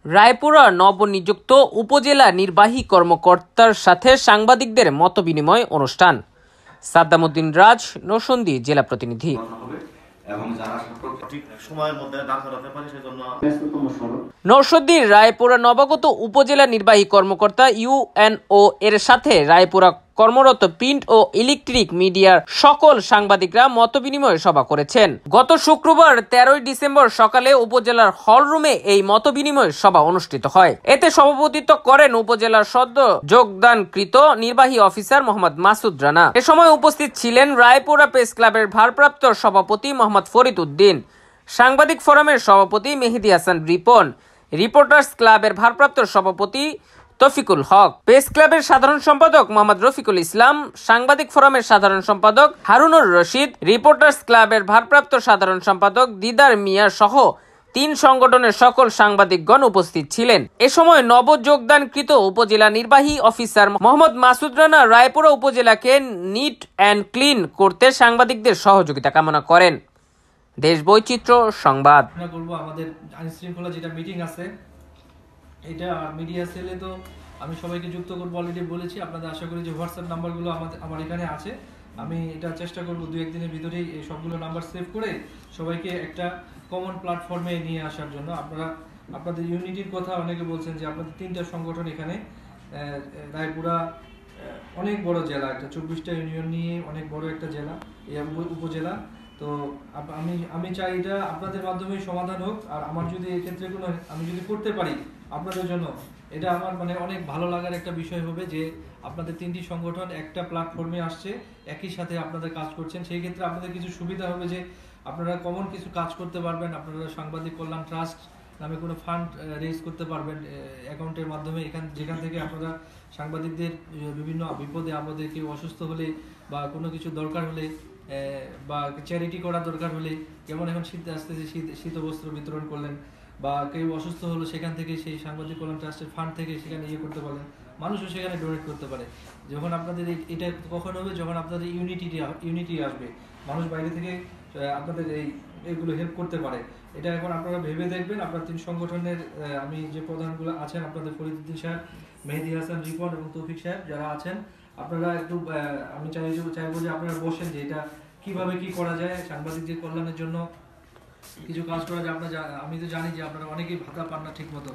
রায়পুরা নবনিযুক্ত উপজেলা নির্বাহী কর্মকর্তার সাথে সাংবাদিকদের মতবিনিময় অনুষ্ঠান। সাদ্দামউদ্দিন রাজ, নরসিংদী জেলা প্রতিনিধি। নরসিংদীর রায়পুরা নবাগত উপজেলা নির্বাহী কর্মকর্তা ইউএনও এর সাথে রায়পুরা কর্মরত প্রিন্ট ও ইলেকট্রিক মিডিয়ার সকল সাংবাদিকরা মতবিনিময় সভা করেছেন। গত শুক্রবার 13 ডিসেম্বর সকালে উপজেলার হলরুমে এই মতবিনিময় সভা অনুষ্ঠিত হয়। এতে সভাপতিত্ব করেন উপজেলার সদ্য যোগদানকৃত নির্বাহী অফিসার মোহাম্মদ মাসুদ রানা। এ সময় উপস্থিত ছিলেন রায়পুরা প্রেস ক্লাবের ভারপ্রাপ্ত সভাপতি মোহাম্মদ ফরিদ উদ্দিন, সাংবাদিক ফোরামের সভাপতি মেহেদী হাসান রিপন, রিপোর্টার্স ক্লাবের ভারপ্রাপ্ত সভাপতি তৌফিকুল হক, প্রেস ক্লাবের সাধারণ সম্পাদক মোহাম্মদ রফিকুল ইসলাম, সাংবাদিক ফোরামের সাধারণ সম্পাদক হারুনুর রশিদ, রিপোর্টার্স ক্লাবের ভারপ্রাপ্ত সাধারণ সম্পাদক দিদার মিয়া সহ 3 সংগঠনের সকল সাংবাদিকগণ উপস্থিত ছিলেন। এ সময় নবযোগদানকৃত উপজেলা নির্বাহী অফিসার মোহাম্মদ মাসুদ রানা রায়পুরা উপজেলাকে নিট অ্যান্ড ক্লিন করতে সাংবাদিকদের সহযোগিতা কামনা করেন। দেশ বৈচিত্র্য সংবাদ। আমাদের আইন শৃঙ্খলা যেটা মিটিং আছে এটা মিডিয়া সেলে তো আমি সবাইকে যুক্ত করবো, অলরেডি বলেছি। আপনাদের আশা করি যে হোয়াটসঅ্যাপ নাম্বারগুলো আমার এখানে আছে, আমি এটা চেষ্টা করবো 2-1 দিনের ভিতরেই এই সবগুলো নাম্বার সেভ করে সবাইকে একটা কমন প্ল্যাটফর্মে নিয়ে আসার জন্য। আপনাদের ইউনিটির কথা অনেকে বলছেন যে আপনাদের 3টা সংগঠন এখানে, রায়পুরা অনেক বড় জেলা, একটা 24টা ইউনিয়ন নিয়ে অনেক বড় একটা জেলা, এই উপজেলা। তো আমি চাই এটা আপনাদের মাধ্যমেই সমাধান হোক। আর আমার যদি এক্ষেত্রে কোনো আমি যদি করতে পারি আপনাদের জন্য, এটা আমার অনেক ভালো লাগার একটা বিষয় হবে যে আপনাদের 3টি সংগঠন একটা প্ল্যাটফর্মে আসছে, একই সাথে আপনাদের কাজ করছেন। সেই ক্ষেত্রে আপনাদের কিছু সুবিধা হবে যে আপনারা কমন কিছু কাজ করতে পারবেন। আপনারা সাংবাদিক কল্যাণ ট্রাস্ট নামে কোনো ফান্ড রেজ করতে পারবেন অ্যাকাউন্টের মাধ্যমে, যেখান থেকে আপনারা সাংবাদিকদের বিভিন্ন বিপদে আপদে, কেউ অসুস্থ হলে বা কোনো কিছু দরকার হলে বা চ্যারিটি করা দরকার হলে, যেমন এখন শীত আসতেছে, শীত বস্ত্র বিতরণ করলেন, বা কেউ অসুস্থ হলো সেখান থেকে সেই সাংবাদিক কল্যাণ ট্রাস্টের ফান্ড থেকে সেখানে করতে পারেন, মানুষও সেখানে ডোনেট করতে পারে। যখন আপনাদের এটা কখন হবে, যখন আপনাদের ইউনিটি আসবে, মানুষ বাইরে থেকে আপনাদের এইগুলো হেল্প করতে পারে। এটা এখন আপনারা ভেবে দেখবেন। আপনার 3 সংগঠনের আমি যে প্রধানগুলো আছেন, আপনাদের ফরিদ উদ্দিন সাহেব, মেহেদী হাসান রিপন এবং তৌফিক সাহেব যারা আছেন, আপনারা একটু আমি চাইবো যে আপনারা বসেন যে এটা কিভাবে কি করা যায়, সাংবাদিকদের কল্যাণের জন্য কিছু কাজ করা যায়। আমি তো জানি যে আপনারা অনেকেই ভাতা পান না ঠিক মতো,